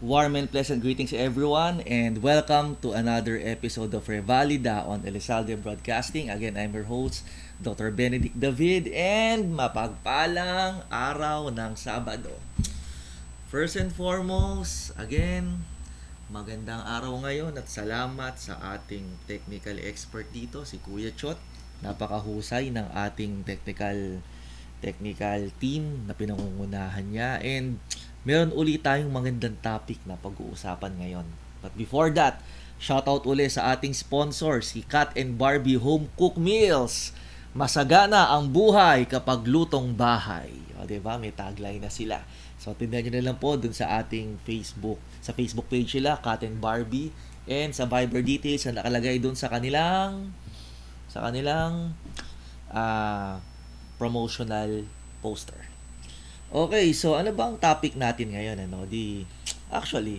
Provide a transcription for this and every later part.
Warm and pleasant greetings everyone and welcome to another episode of Revalida on Elizalde Broadcasting. Again, I'm your host, Dr. Benedict David and mapagpalang araw ng Sabado. First and foremost, again, magandang araw ngayon at salamat sa ating technical expert dito, si Kuya Chot. Napakahusay ng ating technical team na pinangungunahan niya and meron ulit tayong magandang topic na pag-uusapan ngayon. But before that, shoutout ulit sa ating sponsor, si Cat and Barbie Home Cook Meals. Masagana ang buhay kapag lutong bahay. O, diba? May tagline na sila. So, tingnan nyo na lang po dun sa ating Facebook. Sa Facebook page nila, Cat and Barbie. And sa Viber details na nakalagay dun sa kanilang promotional poster. Okay, so ano bang topic natin ngayon? Actually,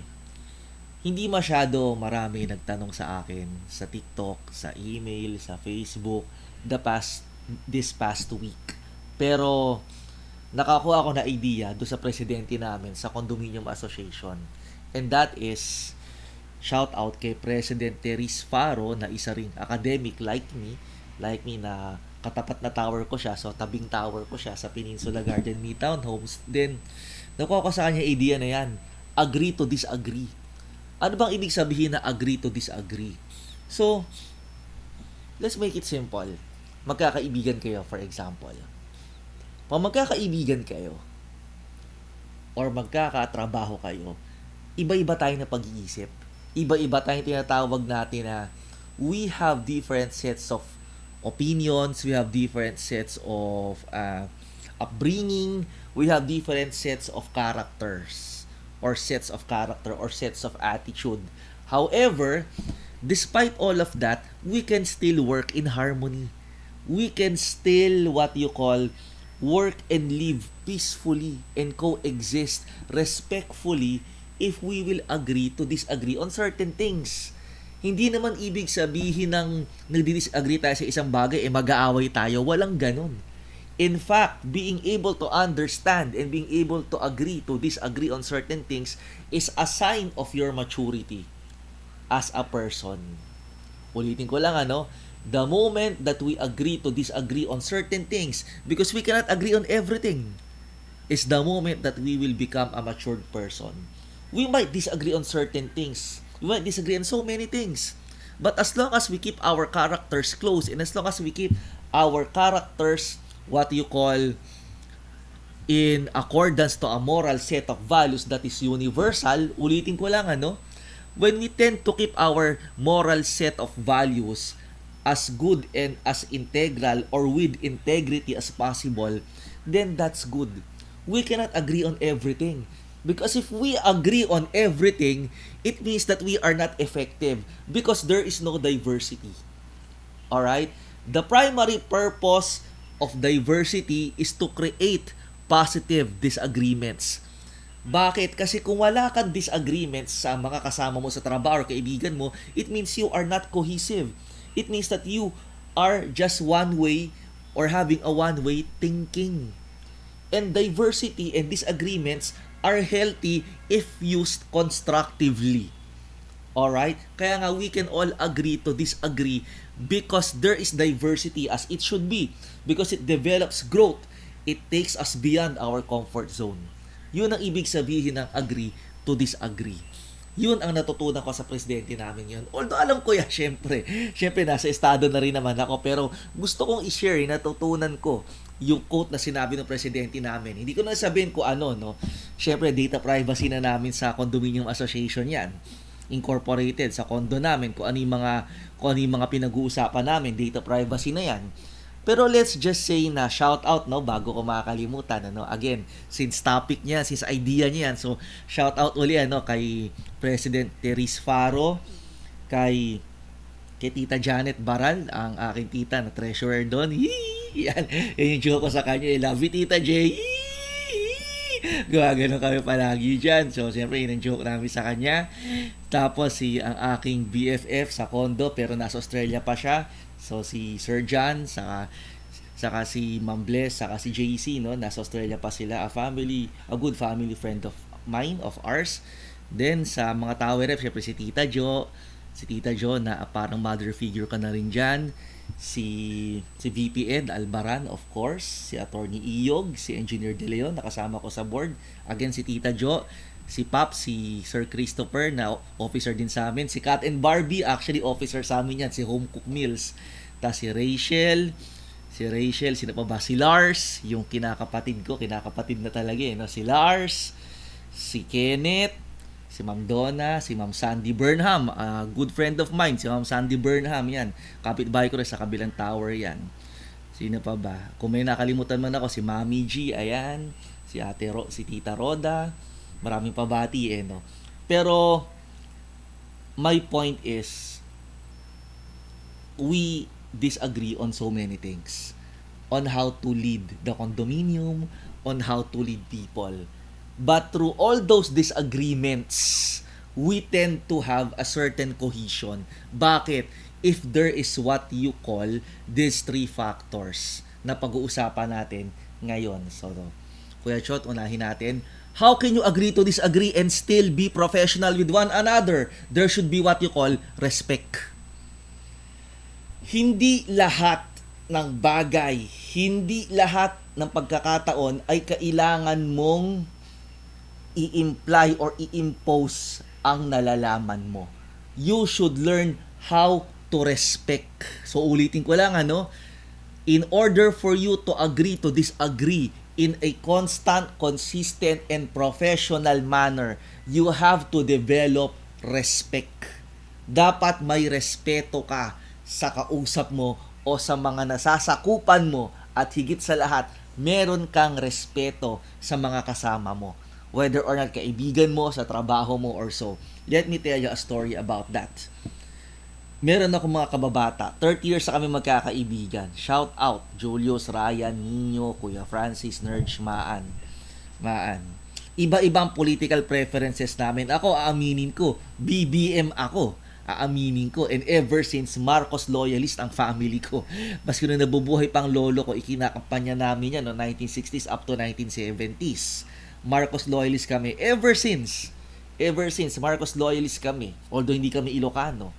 hindi masyado marami nagtanong sa akin sa TikTok, sa email, sa Facebook this past week. Pero nakakuha ako na idea do sa presidente namin sa Condominium Association. And that is shout out kay President Teres Faro na isa ring academic like me na katapat na tower ko siya, so tabing tower ko siya sa Peninsula Garden Midtown Homes. Then, nakuha ko sa kanya idea na yan, agree to disagree. Ano bang ibig sabihin na agree to disagree? So, let's make it simple. Magkakaibigan kayo, for example. Pag magkakaibigan kayo, or magkakatrabaho kayo, iba-iba tayo na pag-iisip. Iba-iba tayong tinatawag natin na we have different sets of opinions, we have different sets of upbringing, we have different sets of characters or sets of attitude. However, despite all of that, we can still work in harmony. We can still work and live peacefully and coexist respectfully if we will agree to disagree on certain things. Hindi naman ibig sabihin ng nagdi-disagree tayo sa isang bagay, mag-aaway tayo. Walang ganun. In fact, being able to understand and being able to agree to disagree on certain things is a sign of your maturity as a person. Ulitin ko lang, the moment that we agree to disagree on certain things, because we cannot agree on everything, is the moment that we will become a matured person. We might disagree on certain things. We might disagree on so many things. But as long as we keep our characters close and as long as we keep our characters in accordance to a moral set of values that is universal, ulitin ko lang, when we tend to keep our moral set of values as good and as integral or with integrity as possible, then that's good. We cannot agree on everything. Because if we agree on everything, it means that we are not effective because there is no diversity. Alright? The primary purpose of diversity is to create positive disagreements. Bakit? Kasi kung wala kang disagreements sa mga kasama mo sa trabaho or kaibigan mo, it means you are not cohesive. It means that you are just one way or having a one-way thinking. And diversity and disagreements are healthy if used constructively. Alright? Kaya nga we can all agree to disagree because there is diversity as it should be. Because it develops growth. It takes us beyond our comfort zone. Yun ang ibig sabihin ng agree to disagree. Yun ang natutunan ko sa presidente namin yun. Although alam ko yan, syempre nasa estado na rin naman ako, pero gusto kong i-share, natutunan ko yung quote na sinabi ng presidente namin. Hindi ko na sabihin ko Syempre, data privacy na namin sa Condominium Association yan. Incorporated sa condo namin, kung ano yung mga pinag-uusapan namin, data privacy na yan. Pero let's just say na shout out bago ko makakalimutan again, since idea niya yan. So shout out uli kay President Teres Faro, kay Tita Janet Baral, ang aking tita na treasurer doon. Yan yung joke ko sa kanya. I love you, Tita J. Gumagano kami palagi dyan. So, siyempre, yun ang joke namin sa kanya. Tapos, ang aking BFF sa condo, pero nasa Australia pa siya. So, si Sir John, saka si Ma'am Bless, saka si JC, nasa Australia pa sila. A good family friend of mine, of ours. Then sa mga tower rep, syempre si Tita Jo na parang mother figure ka na rin dyan. Si VP Ed Albaran, of course, si Attorney Iyog, si Engineer De Leon, nakasama ko sa board. Again, si Tita Jo, si Pop, si Sir Christopher na officer din sa amin. Si Kat and Barbie, actually officer sa amin yan, si Home Cook Meals. Tapos si Rachel, sino pa ba? Si Lars, yung kinakapatid na talaga no? Si Lars, si Kenneth, si Ma'am Donna, si Ma'am Sandy Burnham, a good friend of mine, si Ma'am Sandy Burnham, yan. Kapitbahay ko rin sa kabilang tower yan. Sino pa ba? Kung may nakalimutan man ako, si Mami G, ayan. Si Tita Roda, maraming pabati no. Pero, my point is, we disagree on so many things. On how to lead the condominium, on how to lead people. But through all those disagreements, we tend to have a certain cohesion. Bakit? If there is what you call these three factors na pag-uusapan natin ngayon. So, Kuya Chot, unahin natin. How can you agree to disagree and still be professional with one another? There should be what you call respect. Hindi lahat ng bagay, hindi lahat ng pagkakataon ay kailangan mong i-imply or i-impose ang nalalaman mo. You should learn how to respect. So ulitin ko lang in order for you to agree to disagree in a constant, consistent, and professional manner, you have to develop respect. Dapat may respeto ka sa kausap mo o sa mga nasasakupan mo at higit sa lahat, meron kang respeto sa mga kasama mo. Whether or not kaibigan mo, sa trabaho mo or so. Let me tell you a story about that. Meron ako mga kababata, 30 years na kami magkakaibigan. Shout out, Julius, Ryan, Nino, Kuya Francis, Nerj, Maan. Iba-ibang political preferences namin. Ako, aaminin ko, BBM ako. Aaminin ko. And ever since, Marcos loyalist ang family ko. Maski nung nabubuhay pang lolo ko, ikinakampanya namin yan no 1960s up to 1970s. Marcos loyalist kami ever since Marcos loyalist kami, although hindi kami Ilocano.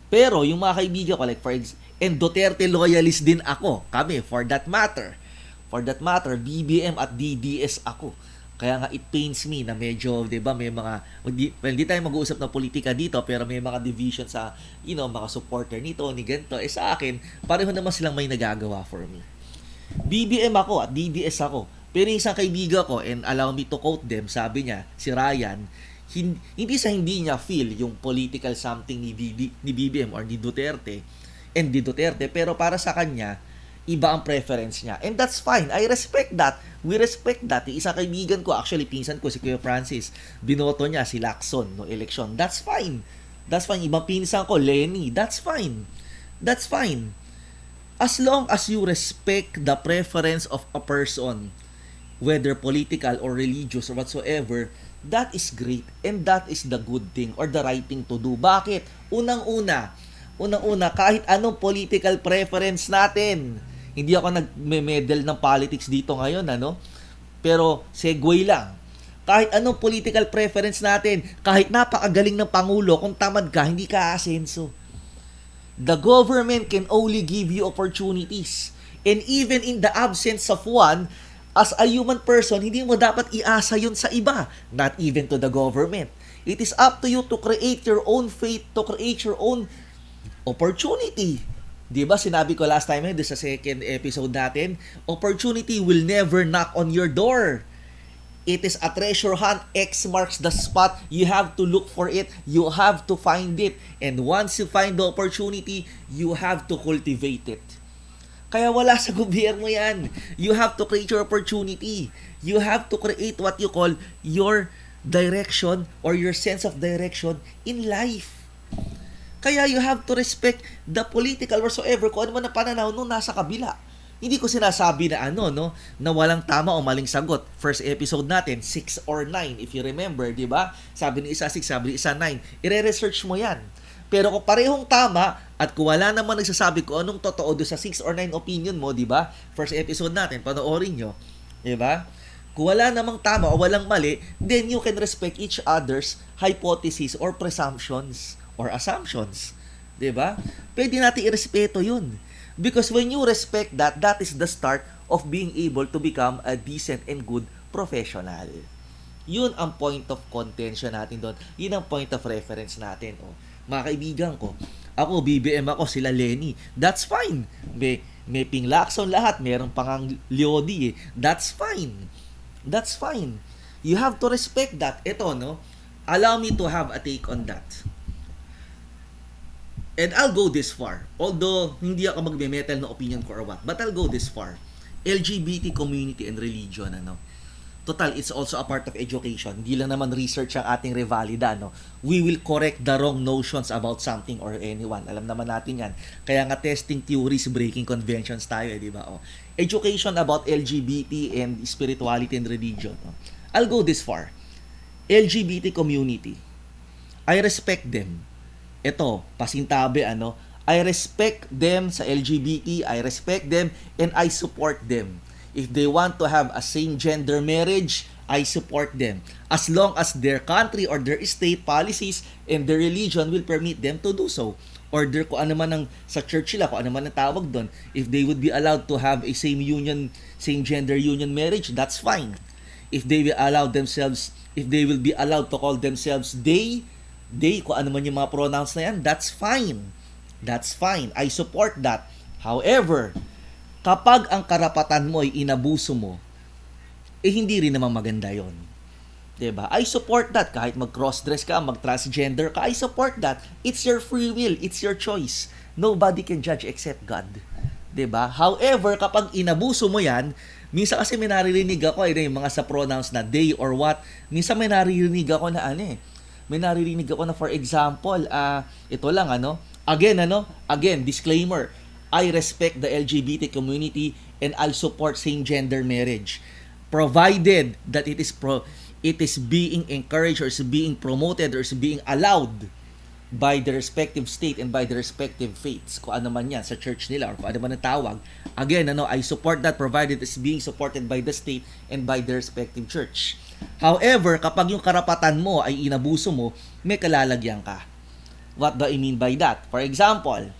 Pero yung mga kaibigan ko and Duterte loyalist din kami for that matter BBM at DDS ako. Kaya nga it pains me na medyo 'di ba may mga hindi tayo mag-uusap ng politika dito pero may mga division sa mga supporter nito ni ganito sa akin pareho naman silang may nagagawa for me. BBM ako at DDS ako. Pero isang kaibigan ko, and allow me to quote them, sabi niya, si Ryan, hindi niya feel yung political something ni BBM or ni Duterte, pero para sa kanya, iba ang preference niya. And that's fine. I respect that. We respect that. Isang kaibigan ko, actually, pinsan ko, si Kuya Francis, binoto niya si Lacson no election. That's fine. Ibang pinsan ko, Lenny. That's fine. As long as you respect the preference of a person, whether political or religious or whatsoever, that is great and that is the good thing or the right thing to do. Bakit? Unang-una, kahit anong political preference natin, hindi ako nagme-medal ng politics dito ngayon, pero segue lang. Kahit anong political preference natin, kahit napakagaling ng Pangulo, kung tamad ka, hindi ka aasenso. The government can only give you opportunities. And even in the absence of one, as a human person, hindi mo dapat iasa yun sa iba, not even to the government. It is up to you to create your own faith, to create your own opportunity. Diba, sinabi ko last time sa second episode natin, opportunity will never knock on your door. It is a treasure hunt. X marks the spot. You have to look for it. You have to find it. And once you find the opportunity, you have to cultivate it. Kaya wala sa gobyerno yan. You have to create your opportunity. You have to create what you call your direction or your sense of direction in life. Kaya you have to respect the political whatsoever kung ano man ang pananaw nung nasa kabila. Hindi ko sinasabi na na walang tama o maling sagot. First episode natin, 6 or 9. If you remember, di ba? Sabi ni isa 6, sabi ni isa 9. Ire-research mo yan. Pero kung parehong tama at kung wala naman nagsasabi kung anong totoo do sa 6 or 9 opinion mo, di ba? First episode natin, panoorin nyo. Di ba? Kung wala namang tama o walang mali, then you can respect each other's hypothesis or presumptions or assumptions. 'Di ba? Pwede natin irespeto 'yun. Because when you respect that, that is the start of being able to become a decent and good professional. Yun ang point of contention natin doon. Yun ang point of reference natin. Oh. Mga kaibigan ko, ako, BBM ako, sila Lenny. That's fine. May Ping Lacson lahat. Meron pang Leody eh. That's fine. That's fine. You have to respect that. Ito, no? Allow me to have a take on that. And I'll go this far. Although, hindi ako magme-metal na opinion ko or what. But I'll go this far. LGBT community and religion, ano? Total, it's also a part of education. Hindi lang naman research ang ating revalida, no? We will correct the wrong notions about something or anyone. Alam naman natin yan. Kaya nga testing theories, breaking conventions tayo, di ba? Oh. Education about LGBT and spirituality and religion. No? I'll go this far. LGBT community. I respect them. Ito, pasintabi, ano? I respect them sa LGBT. I respect them and I support them. If they want to have a same-gender marriage, I support them. As long as their country or their state policies and their religion will permit them to do so. Or their, kung ano man ang, sa church sila, kung ano man ang tawag doon, if they would be allowed to have a same-gender union marriage, that's fine. If they will allow themselves, if they will be allowed to call themselves they, kung ano man yung mga pronouns na yan, that's fine. That's fine. I support that. However, kapag ang karapatan mo ay inabuso mo, hindi rin naman maganda yon. 'Di ba? I support that. Kahit mag-cross-dress ka, mag-transgender ka, I support that. It's your free will. It's your choice. Nobody can judge except God. 'Di ba? However, kapag inabuso mo yan, minsan kasi may naririnig ako, yung mga sa pronouns na they or what, minsan may naririnig ako na may naririnig ako na for example, ito lang, again, disclaimer, I respect the LGBT community and I'll support same-gender marriage, provided that it is being encouraged or is being promoted or is being allowed by the respective state and by the respective faiths, kung ano man yan sa church nila or kung ano man ang tawag. Again, I support that provided it's being supported by the state and by the respective church. However, kapag yung karapatan mo ay inabuso mo, may kalalagyan ka. What do I mean by that? For example,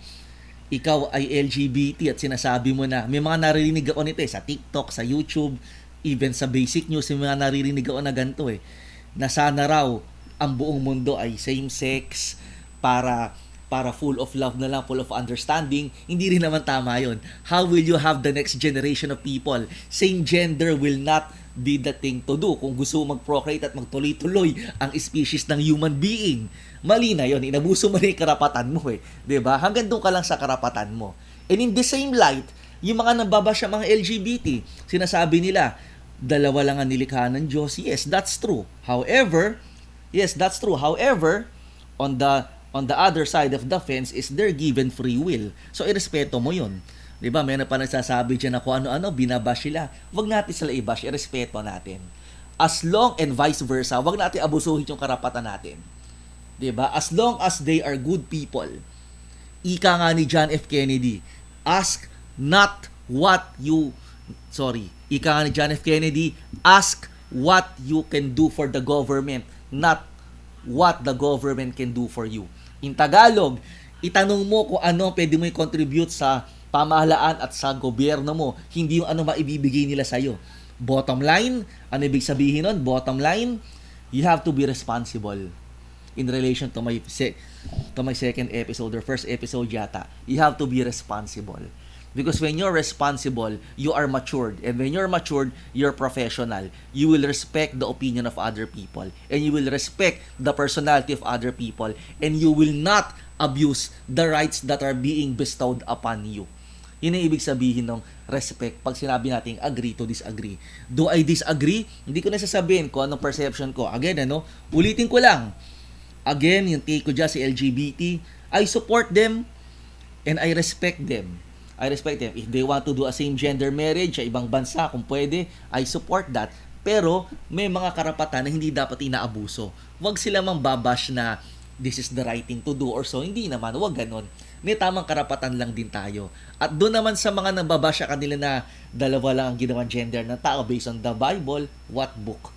ikaw ay LGBT at sinasabi mo na, may mga naririnig ako nito sa TikTok, sa YouTube, even sa basic news, may mga naririnig ako na ganito na sana raw ang buong mundo ay same-sex para full of love na lang, full of understanding. Hindi rin naman tama yon. How will you have the next generation of people? Same gender will not be the thing to do kung gusto mag-procreate at magtuloy-tuloy ang species ng human being. Mali na yon. Inabuso mo na yung karapatan mo diba? Hanggang doon ka lang sa karapatan mo. And in the same light, yung mga nababasya mga LGBT, sinasabi nila, dalawa lang ang nilikha ng Diyos. Yes, that's true. However, on the other side of the fence is their given free will. So, irespeto mo yun. Diba? May na pa nagsasabi dyan na kung ano-ano, binabash sila. Huwag natin sila i-bash, irespeto natin. As long and vice versa, huwag natin abusuhin yung karapatan natin. Diba? As long as they are good people. Ika nga ni John F. Kennedy, ika nga ni John F. Kennedy, ask what you can do for the government, not what the government can do for you. In Tagalog, itanong mo kung ano pwede mo i-contribute sa pamahalaan at sa gobyerno mo, hindi yung ano maibibigay nila sa'yo. Bottom line, ano ibig sabihin nun? Bottom line, you have to be responsible in relation to my second episode or first episode yata. You have to be responsible. Because when you're responsible, you are matured. And when you're matured, you're professional. You will respect the opinion of other people. And you will respect the personality of other people. And you will not abuse the rights that are being bestowed upon you. Yun ang ibig sabihin ng respect pag sinabi natin agree to disagree. Do I disagree? Hindi ko na sasabihin kung anong perception ko. Again, ulitin ko lang. Again, yung take ko dyan si LGBT, I support them and I respect them. If they want to do a same-gender marriage sa ibang bansa, kung pwede, I support that. Pero, may mga karapatan na hindi dapat inaabuso. Huwag sila mang babash na this is the right thing to do or so. Hindi naman, huwag ganon. may tamang karapatan lang din tayo. At doon naman sa mga nababasya kanila na dalawa lang ang ginawang gender ng tao based on the Bible, what book?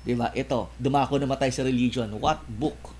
Diba? Ito, dumako namatay sa religion. What book?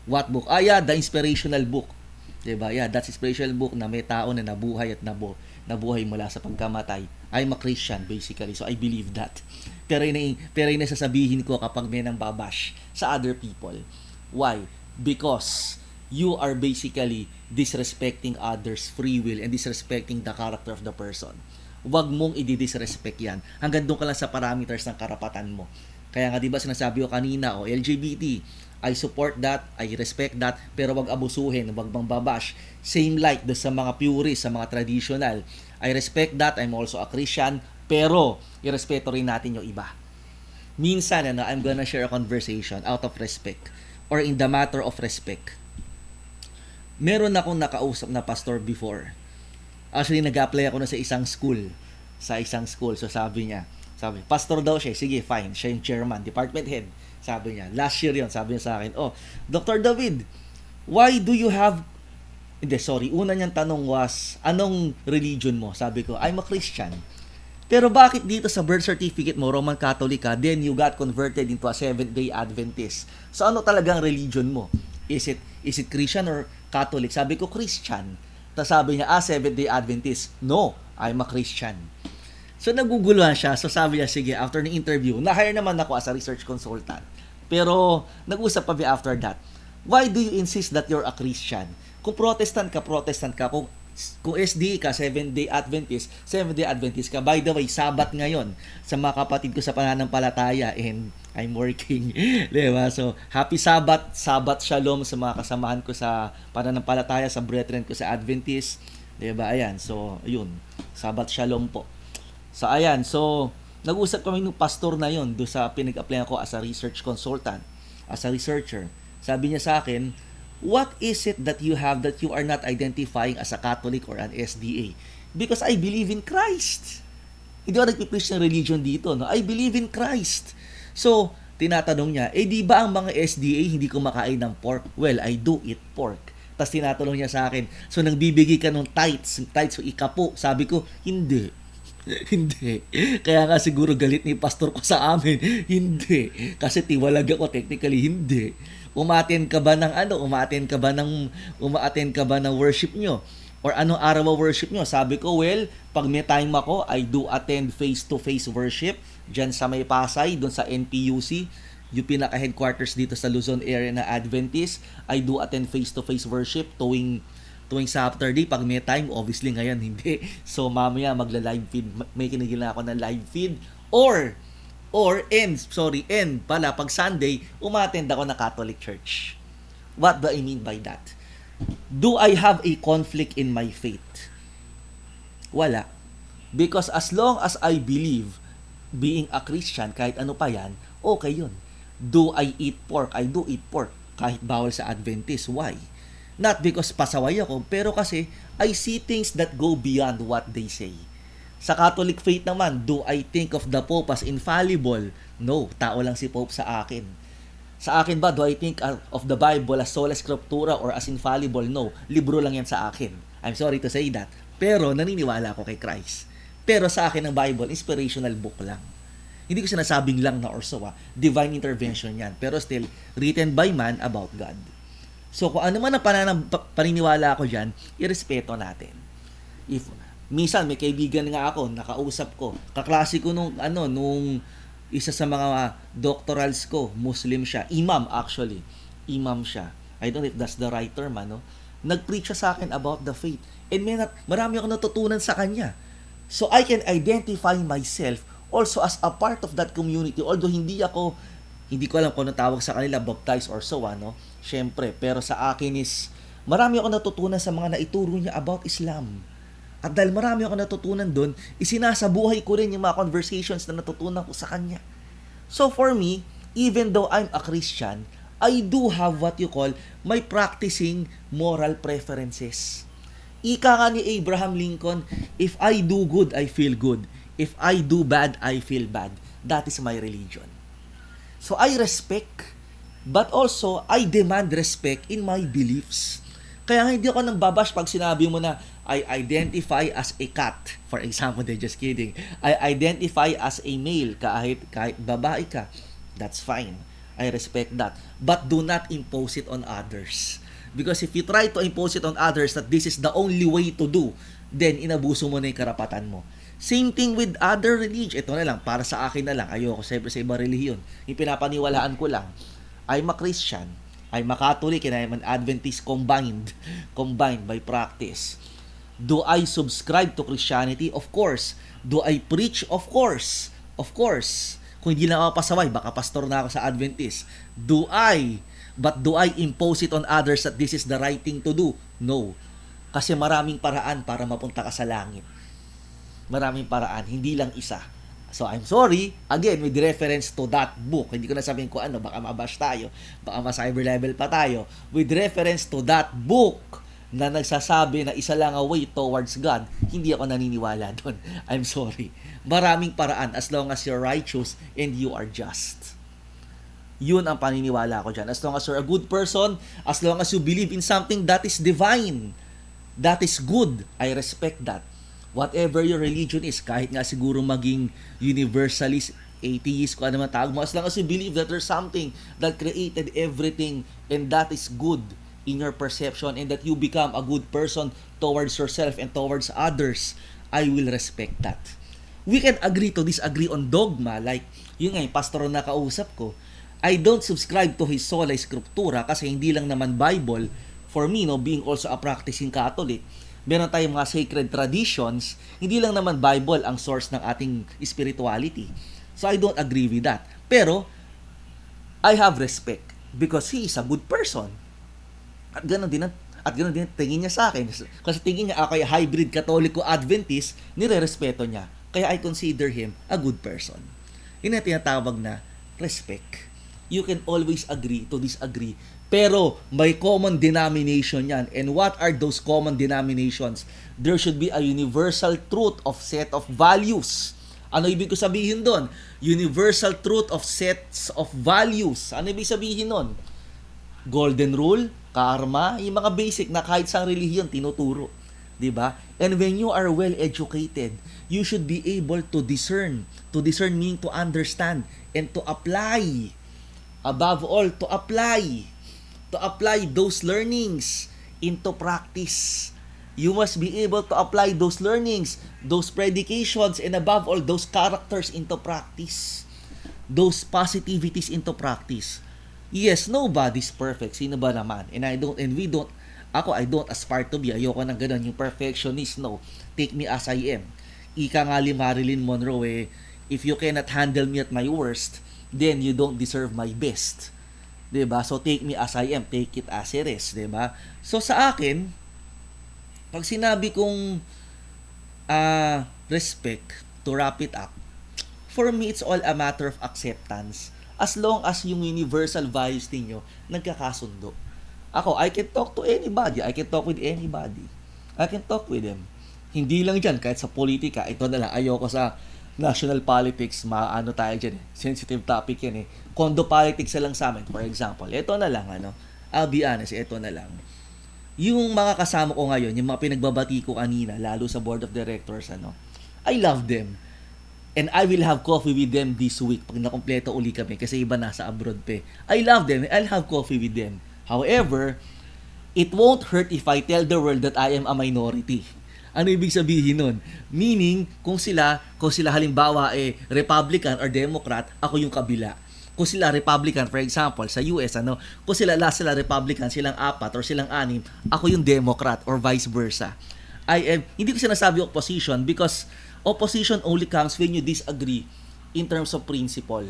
What book? Yeah, the inspirational book. Diba? Yeah, that's inspirational book na may tao na nabuhay at nabuhay mula sa pagkamatay. I'm a Christian, basically. So, I believe that. Pero yun sasabihin ko kapag may nang babash sa other people. Why? Because you are basically disrespecting others' free will and disrespecting the character of the person. Huwag mong i-disrespect yan. Hanggang doon ka lang sa parameters ng karapatan mo. Kaya nga diba sinasabi ko kanina, LGBT, I support that, I respect that, pero wag abusuhin, wag bang babash. Same like do sa mga purists, sa mga traditional. I respect that, I'm also a Christian, pero irespeto rin natin yung iba. Minsan, I'm gonna share a conversation out of respect or in the matter of respect. Meron akong nakausap na pastor before. Actually, nag-apply ako na sa isang school. So sabi, pastor daw siya. Sige, fine. Siya yung chairman, department head. Sabi niya, last year yun, sabi niya sa akin, Dr. David, why do you have... Una niyang tanong was, anong religion mo? Sabi ko, I'm a Christian. Pero bakit dito sa birth certificate mo, Roman Catholic ka, then you got converted into a Seventh-day Adventist? So ano talagang religion mo? Is it Christian or Catholic? Sabi ko, Christian. Tapos sabi niya, Seventh-day Adventist. No, I'm a Christian. So, naguguluhan siya. So, sabi niya, sige, after ng interview, na-hire naman ako as a research consultant. Pero, nag-usap pa after that. Why do you insist that you're a Christian? Kung Protestant ka. Kung SDA ka, Seventh-day Adventist ka. By the way, Sabat ngayon sa mga kapatid ko sa pananampalataya and I'm working. Diba? So, happy Sabat. Sabat Shalom sa mga kasamahan ko sa pananampalataya, sa brethren ko sa Adventist. Diba? Ayan. So, ayun. Sabat Shalom po. So, ayan. So, nag-usap kami ng pastor na yon doon sa pinag-apply ko as a research consultant, as a researcher. Sabi niya sa akin, what is it that you have that you are not identifying as a Catholic or an SDA? Because I believe in Christ. Hindi ako nagpipreach ng religion dito. No? I believe in Christ. So, tinatanong niya, di ba ang mga SDA hindi kumakain ng pork? Well, I do eat pork. Tapos tinatanong niya sa akin, so nang bibigay ka ng tithes o ikapo? Sabi ko, hindi. Hindi. Kaya nga siguro galit ni pastor ko sa amin. Hindi. Kasi tiwalag ako, technically hindi. Umaattend ka ba ng worship nyo? Or anong araw worship nyo? Sabi ko, well, pag may time ako, I do attend face-to-face worship dyan sa may Pasay, doon sa NPUC, yung pinaka-headquarters dito sa Luzon area na Adventist. I do attend face-to-face worship tuwing Saturday, pag may time, obviously ngayon hindi. So mamaya magla-live feed, may kinigila ako ng live feed. And pag Sunday, umattend ako ng Catholic Church. What do I mean by that? Do I have a conflict in my faith? Wala. Because as long as I believe, being a Christian, kahit ano pa yan, okay yun. Do I eat pork? I do eat pork. Kahit bawal sa Adventist. Why? Not because pasaway ako, pero kasi I see things that go beyond what they say. Sa Catholic faith naman, do I think of the Pope as infallible? No, tao lang si Pope sa akin. Sa akin ba, do I think of the Bible as sola scriptura or as infallible? No, libro lang yan sa akin. I'm sorry to say that. Pero naniniwala ako kay Christ. Pero sa akin ang Bible, inspirational book lang. Hindi ko sinasabing lang na or so, divine intervention yan. Pero still, written by man about God. So, kung ano man ang paniniwala ko dyan, irespeto natin. If minsan, may kaibigan nga ako, nakausap ko, kaklase ko nung isa sa mga doctorals ko, Muslim siya, imam siya. I don't know if that's the right term, Nag-preach siya sa akin about the faith. And marami akong natutunan sa kanya. So, I can identify myself also as a part of that community. Although hindi ko alam kung ano tawag sa kanila, baptized or so, Siyempre, pero sa akin is, marami ako natutunan sa mga naituro niya about Islam. At dahil marami ako natutunan doon, isinasabuhay ko rin yung mga conversations na natutunan ko sa kanya. So for me, even though I'm a Christian, I do have what you call my practicing moral preferences. Ika nga ni Abraham Lincoln, if I do good, I feel good. If I do bad, I feel bad. That is my religion. So I respect, but also I demand respect in my beliefs. Kaya nga hindi ako nang babash pag sinabi mo na I identify as a cat. For example, just kidding. I identify as a male kahit babae ka. That's fine. I respect that. But do not impose it on others. Because if you try to impose it on others that this is the only way to do, then inabuso mo na yung karapatan mo. Same thing with other religion. Ito na lang, para sa akin na lang. Ayoko siyempre sa ibang relihiyon. Yung pinapaniwalaan ko lang, I'm a Christian, I'm a Catholic, and I'm an Adventist combined by practice. Do I subscribe to Christianity? Of course. Do I preach? Of course. Of course. Kung hindi lang ako pasaway, baka pastor na ako sa Adventist. But do I impose it on others that this is the right thing to do? No. Kasi maraming paraan para mapunta ka sa langit. Maraming paraan, hindi lang isa. So I'm sorry, again, with reference to that book, hindi ko na sabihin ko ano, baka mabash tayo, baka ma-cyber level pa tayo, with reference to that book na nagsasabi na isa lang ang way towards God, hindi ako naniniwala doon. I'm sorry. Maraming paraan as long as you're righteous and you are just. Yun ang paniniwala ko dyan. As long as you're a good person, as long as you believe in something that is divine, that is good, I respect that. Whatever your religion is, kahit nga siguro maging universalist, atheist, kung ano man tawag mo, as long as you believe that there's something that created everything and that is good in your perception and that you become a good person towards yourself and towards others, I will respect that. We can agree to disagree on dogma, like yun nga yung pastor na kausap ko. I don't subscribe to his sola scriptura kasi hindi lang naman Bible. For me, being also a practicing Catholic, meron tayong mga sacred traditions, hindi lang naman Bible ang source ng ating spirituality. So I don't agree with that. Pero, I have respect because he is a good person. At ganoon din tingin niya sa akin. Kasi tingin niya ako ay hybrid Katoliko Adventist, nire-respeto niya. Kaya I consider him a good person. Yun ang tinatawag na respect. You can always agree to disagree. Pero may common denomination yan. And what are those common denominations? There should be a universal truth of set of values. Ano ibig ko sabihin doon? Universal truth of sets of values. Ano ibig sabihin doon? Golden rule, karma, yung mga basic na kahit sa relihiyon tinuturo. Diba? And when you are well educated, you should be able to discern. To discern meaning to understand and to apply. Above all, to apply those learnings into practice. You must be able to apply those learnings, those predications, and above all, those characters into practice. Those positivities into practice. Yes, nobody's perfect. Sino ba naman? I don't aspire to be. Ayoko ng ganun, yung perfectionist. No, take me as I am. Ika nga li Marilyn Monroe, if you cannot handle me at my worst, then you don't deserve my best. 'Di ba? So take me as I am, take it as it is, 'di ba? So sa akin, pag sinabi kong respect, to wrap it up, for me it's all a matter of acceptance as long as yung universal values ninyo nagkakasundo. Ako, I can talk to anybody, I can talk with anybody. I can talk with them. Hindi lang dyan, kahit sa politika, ito na lang, ayoko sa national politics, maano tayo dyan, sensitive topic yan Condo politics na lang sa amin, for example. Ito na lang, I'll be honest, ito na lang. Yung mga kasama ko ngayon, yung mga pinagbabati ko kanina, lalo sa board of directors, I love them. And I will have coffee with them this week pag nakompleto uli kami kasi iba nasa abroad pa. I love them, I'll have coffee with them. However, it won't hurt if I tell the world that I am a minority. Ano ibig sabihin nun? Meaning, kung sila halimbawa Republican or Democrat, ako yung kabila. Kung sila Republican, for example, sa US, kung sila Republican, silang 4 or silang 6, ako yung Democrat or vice versa. Hindi ko sinasabi opposition because opposition only comes when you disagree in terms of principle.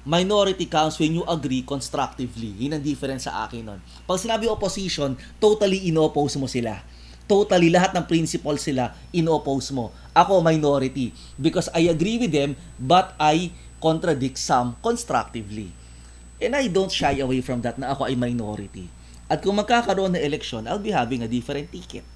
Minority comes when you agree constructively. Yun ang difference sa akin nun. Pag sinabi opposition, totally ino-oppose mo sila. Totally, lahat ng principles sila, ino-oppose mo. Ako, minority. Because I agree with them, but I contradict some constructively. And I don't shy away from that na ako ay minority. At kung magkakaroon na election, I'll be having a different ticket.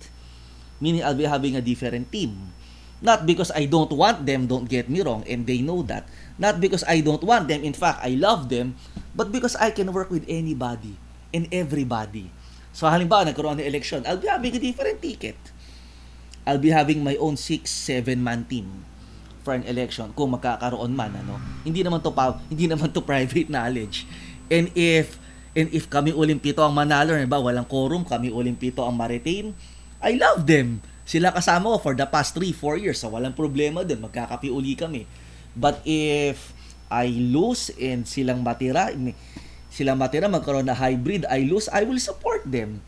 Meaning, I'll be having a different team. Not because I don't want them, don't get me wrong, and they know that. Not because I don't want them, in fact, I love them, but because I can work with anybody and everybody. So halimbawa, nagkaroon ng election, I'll be having a different ticket. I'll be having my own 6-7 man team for an election kung magkakaroon man, ano. Hindi naman to private knowledge. And if kami uling pito ang manalo, ba walang quorum, kami uling pito ang ma-retain, I love them. Sila kasama ko for the past 3-4 years, so walang problema din, magkakapi uli kami. But if I lose and silang matira, magkaroon na hybrid, I lose, I will support them.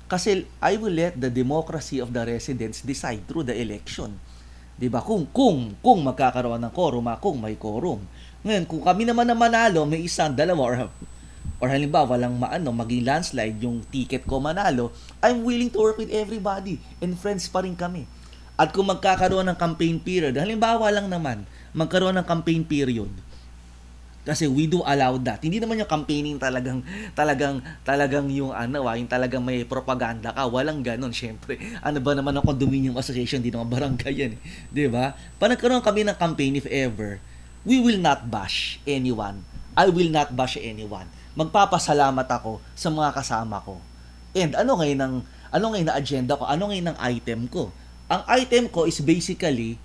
Kasi I will let the democracy of the residents decide through the election. 'Di ba? Kung magkakaroon ng quorum, kung may quorum. Ngayon, kung kami naman na manalo, may isang, dalawa, or halimbawa maging landslide yung ticket ko manalo, I'm willing to work with everybody and friends pa rin kami. At kung magkakaroon ng campaign period, halimbawa lang naman, magkaroon ng campaign period. Kasi we do allow that. Hindi naman yung campaigning talagang yung yung talagang may propaganda ka. Walang ganon, syempre. Ano ba naman ang condominium association, di naman barangay yan, 'di ba? Pag nagkaroon kami ng campaign, if ever, we will not bash anyone. I will not bash anyone. Magpapasalamat ako sa mga kasama ko. And ano ngayon na agenda ko? Ano ngayon ang item ko? Ang item ko is basically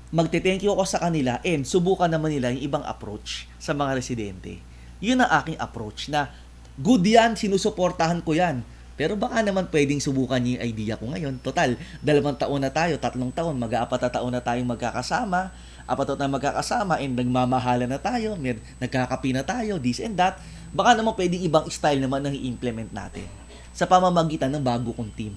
magte-thank you ako sa kanila and subukan naman nila yung ibang approach sa mga residente. Yun ang aking approach na good yan, sinusuportahan ko yan. Pero baka naman pwedeng subukan niyo yung idea ko ngayon. Total, 2 taon na tayo, 3 taon, mag-4 na taon na tayong magkakasama, 4 taon na magkakasama and nagmamahalan na tayo, nagkakapi na tayo, this and that. Baka naman pwedeng ibang style naman ang i-implement natin sa pamamagitan ng bago kong team.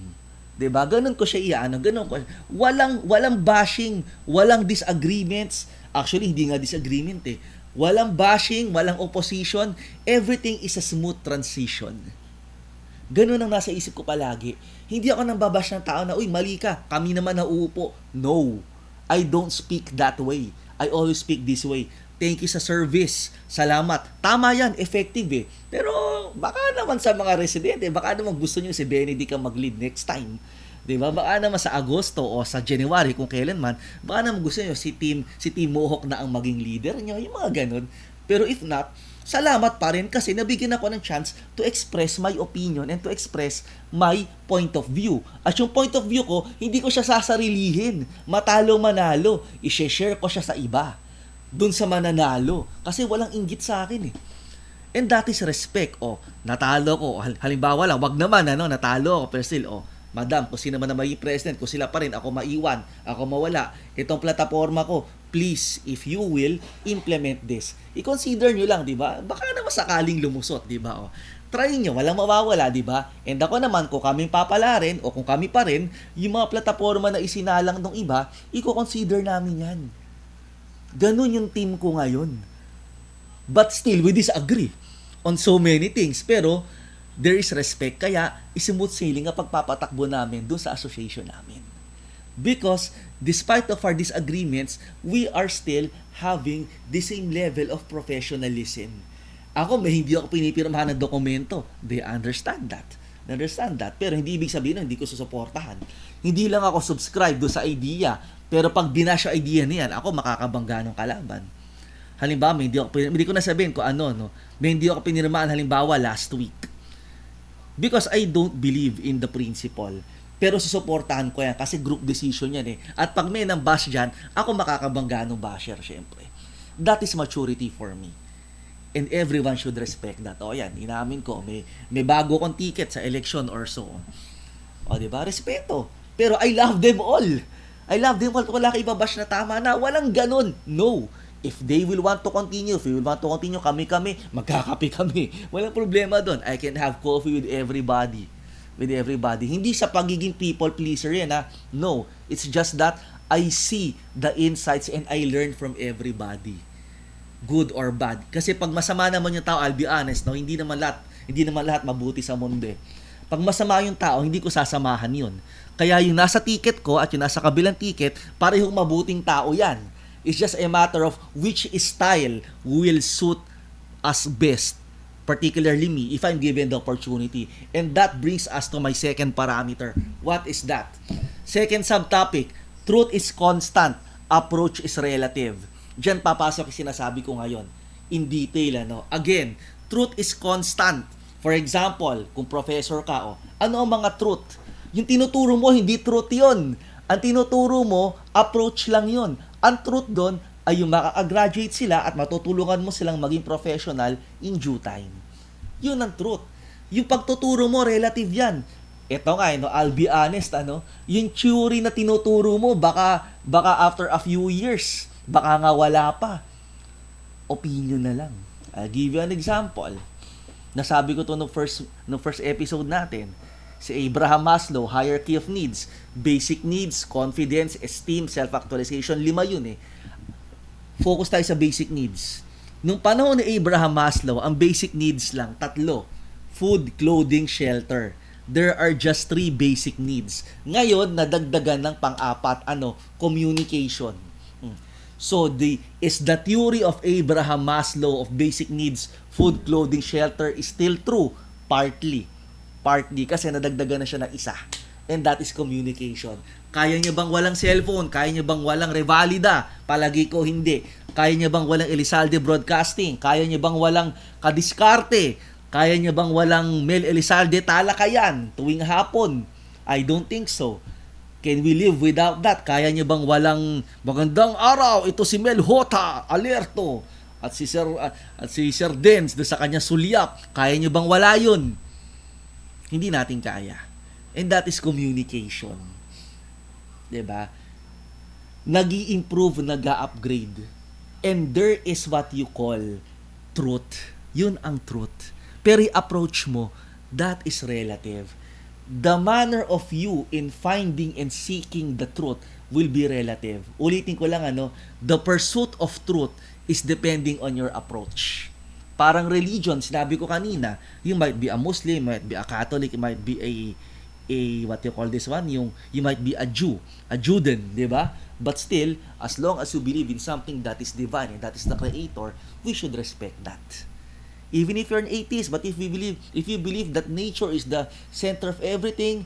'Di ba? Ganun ko siya ganun ko. Walang bashing, walang disagreements. Actually, hindi nga disagreement eh. Walang bashing, walang opposition. Everything is a smooth transition. Ganun ang nasa isip ko palagi. Hindi ako nang babash ng tao na, uy, mali ka, kami naman nauupo. No. I don't speak that way. I always speak this way. Thank you sa service. Salamat. Tama yan, effective eh. Pero baka naman sa mga residente, baka naman gusto niyo si Benedict ang mag-lead next time. 'Di ba? Baka naman sa Agosto o sa January kung kailan man, baka naman gusto niyo si Team Mohawk na ang maging leader niyo, yung mga ganun. Pero if not, salamat pa rin kasi nabigyan ako ng chance to express my opinion and to express my point of view. At yung point of view ko, hindi ko siya sasarilihin. Matalo manalo, i-share ko siya sa iba. Doon sa mananalo. Kasi walang inggit sa akin eh. And that is respect. Natalo ko. Halimbawa lang, wag naman, natalo ako. Pero still, madam, kung sino man na maging president, kung sila pa rin, ako maiwan, ako mawala. Itong plataforma ko, please, if you will, implement this. I-consider nyo lang, di ba? Baka naman sakaling lumusot, di ba? Try nyo, walang mawawala, di ba? And ako naman, kung kami papalarin, o kung kami pa rin, yung mga plataforma na isinalang ng iba, i-consider namin yan. Ganun yung team ko ngayon. But still, we disagree on so many things. Pero, there is respect. Kaya, smooth sailing ang pagpapatakbo namin doon sa association namin. Because, despite of our disagreements, we are still having the same level of professionalism. Ako, hindi ako pinipirmahan ng dokumento. They understand that. Pero hindi ibig sabihin na hindi ko susuportahan. Hindi lang ako subscribe doon sa idea. Pero pag binash yung idea niyan, ako makakabangga ng kalaban. Halimbawa, hindi ko na sabihin kung hindi ako pinirmahan halimbawa last week. Because I don't believe in the principle. Pero susuportahan ko yan kasi group decision yan eh. At pag may nang bash dyan, ako makakabangga ng basher syempre. That is maturity for me. And everyone should respect that. Yan, inamin ko, may bago kong ticket sa election or so. Diba? Respeto. Pero I love them all. Wala kayo ibabash na tama na. Walang ganun. No. If they will want to continue, kami, magkakape kami. Walang problema doon. I can have coffee with everybody. Hindi sa pagiging people pleaser yan, ha? No. It's just that I see the insights and I learn from everybody. Good or bad. Kasi pag masama naman yung tao, I'll be honest, hindi naman lahat mabuti sa mundo. Pag masama yung tao, hindi ko sasamahan yun. Kaya yung nasa ticket ko at yung nasa kabilang ticket, parehong mabuting tao yan. It's just a matter of which style will suit us best. Particularly me, if I'm given the opportunity. And that brings us to my second parameter. What is that? Second subtopic, truth is constant, approach is relative. Diyan papasok yung sinasabi ko ngayon. In detail, Again, truth is constant. For example, kung professor ka, ano ang mga truth? Yung tinuturo mo, hindi truth yon. Ang tinuturo mo, approach lang yon. Ang truth doon ay yung makaka-graduate sila at matutulungan mo silang maging professional in due time. Yun ang truth. Yung pagtuturo mo, relative yan. Ito nga, I'll be honest, yung theory na tinuturo mo, baka after a few years, baka nga wala pa. Opinion na lang. I'll give you an example. Nasabi ko to no first episode natin. Si Abraham Maslow, hierarchy of needs. Basic needs, confidence, esteem, self-actualization. 5 yun eh. Focus tayo sa basic needs. Nung panahon ni Abraham Maslow, ang basic needs lang, 3. Food, clothing, shelter. There are just 3 basic needs. Ngayon, nadagdagan ng pang-4, communication. So, the theory of Abraham Maslow of basic needs, food, clothing, shelter is still true. Partly kasi nadagdagan na siya ng isa. And that is communication. Kaya niya bang walang cellphone? Kaya niya bang walang Revalida? Palagi ko hindi. Kaya niya bang walang Elizalde Broadcasting? Kaya niya bang walang Kadiskarte? Kaya niya bang walang Mel Elizalde Talakayan tuwing hapon? I don't think so. Can we live without that? Kaya niya bang walang magandang araw? Ito si Mel Hota, alerto. At si Sir Dens sa kanya sulyap. Kaya niya bang wala yun? Hindi natin kaya. And that is communication. 'Di ba? Nag-i-improve, nag-a-upgrade. And there is what you call truth. Yun ang truth. Pero approach mo, that is relative. The manner of you in finding and seeking the truth will be relative. Ulitin ko lang, the pursuit of truth is depending on your approach. Parang religion, sinabi ko kanina, you might be a Muslim, might be a Catholic, might be a what you call this one, you might be a Jew, a Judean, di ba? But still, as long as you believe in something that is divine and that is the Creator, we should respect that. Even if you're an atheist, but if you believe that nature is the center of everything,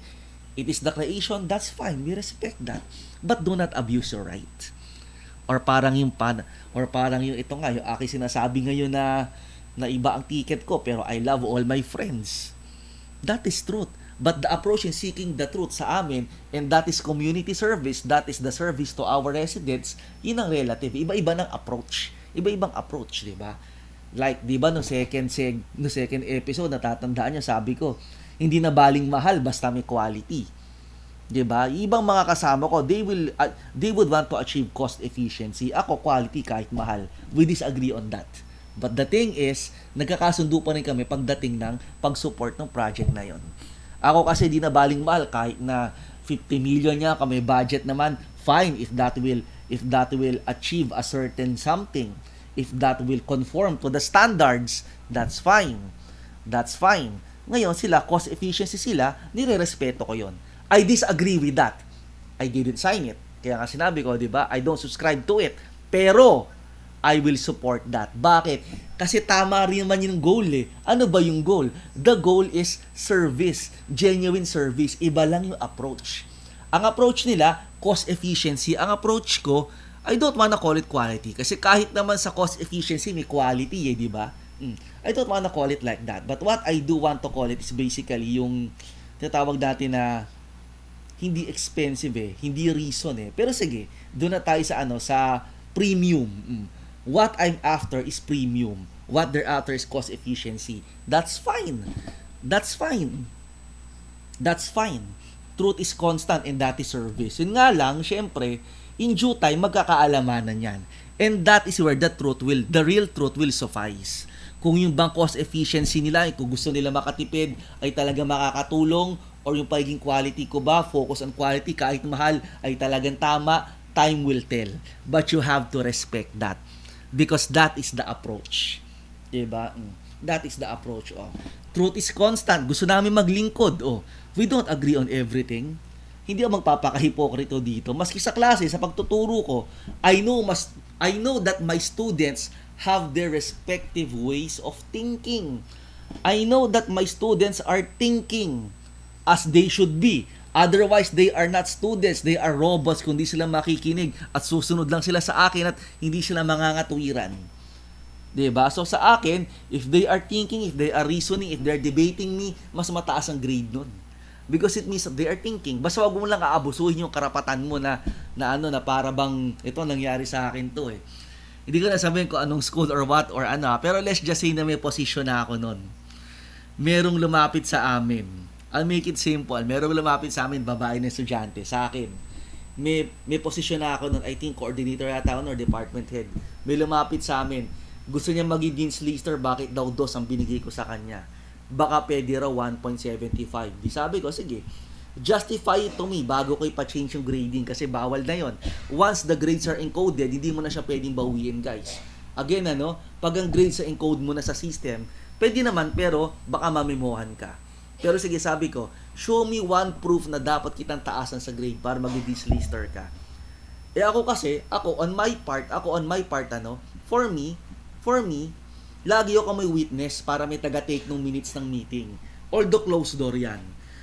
it is the creation, that's fine. We respect that. But do not abuse your right. Or parang yung ito nga, yung aking sinasabi ngayon na iba ang ticket ko, pero I love all my friends. That is truth. But the approach in seeking the truth sa amin, and that is community service, that is the service to our residents, yun ang relative. Iba-iba ng approach. Iba-ibang approach, di ba? Like, di ba, no second episode, natatandaan niyo, sabi ko, hindi na baling mahal basta may quality. Di ba? Ibang mga kasama ko, they would want to achieve cost efficiency. Ako, quality kahit mahal. We disagree on that. But the thing is, nagkakasundo pa rin kami pagdating ng pag-support ng project na yon. Ako kasi di na baling mahal kahit na 50 million niya, kami budget naman, fine if that will achieve a certain something. If that will conform to the standards, that's fine. That's fine. Ngayon, cost efficiency sila, nire-respeto ko yon. I disagree with that. I didn't sign it. Kaya nga sinabi ko, di ba, I don't subscribe to it. Pero, I will support that. Bakit? Kasi tama rin naman yung goal eh. Ano ba yung goal? The goal is service. Genuine service. Iba lang yung approach. Ang approach nila, cost efficiency. Ang approach ko, I don't wanna call it quality. Kasi kahit naman sa cost efficiency, may quality di ba? I don't wanna call it like that. But what I do want to call it is basically yung tinatawag natin na hindi expensive hindi reason Pero sige, doon na tayo sa premium. What I'm after is premium. What they're after is cost efficiency. That's fine. That's fine. That's fine. Truth is constant and that is service. Yun nga lang, syempre, in due time, magkakaalamanan yan. And that is where the real truth will suffice. Kung yung bang cost efficiency nila, kung gusto nila makatipid, ay talaga makakatulong, or yung pagiging quality ko ba, focus on quality, kahit mahal, ay talagang tama, time will tell. But you have to respect that. Because that is the approach. Diba? That is the approach. Truth is constant. Gusto namin maglingkod. We don't agree on everything. Hindi ako magpapakahipokrito dito. Maski sa klase, sa pagtuturo ko, I know that my students have their respective ways of thinking. I know that my students are thinking as they should be. Otherwise, they are not students. They are robots kung di sila makikinig at susunod lang sila sa akin at hindi sila mangangatuwiran. 'Diba? So sa akin, if they are thinking, if they are reasoning, if they are debating me, mas mataas ang grade nun. Because it means that they are thinking. Basta wag mo lang aabusuhin yung karapatan mo na para bang ito nangyari sa akin to eh. Hindi ko na sabihin ko anong school or what or ano, pero let's just say na may position na ako nun. Merong lumapit sa amin. I'll make it simple. Merong lumapit sa amin, babae na estudyante, sa akin. May posisyon na ako nun, I think coordinator yata ako or department head. May lumapit sa amin. Gusto niya maging dean's lister, bakit daw 2 ang binigay ko sa kanya? Baka pwede raw 1.75. Di sabi ko, sige, justify it to me bago ko ipa-change yung grading kasi bawal na yon. Once the grades are encoded, hindi mo na siya pwedeng bawiin, guys. Again, pag ang grades sa encode mo na sa system, pwede naman pero baka mamemohan ka. Pero sige, sabi ko, show me one proof na dapat kitang taasan sa grade para mag-dean's lister ka. Ako on my part, for me, lagi ako may witness para may taga-take ng minutes ng meeting. Although closed door yan.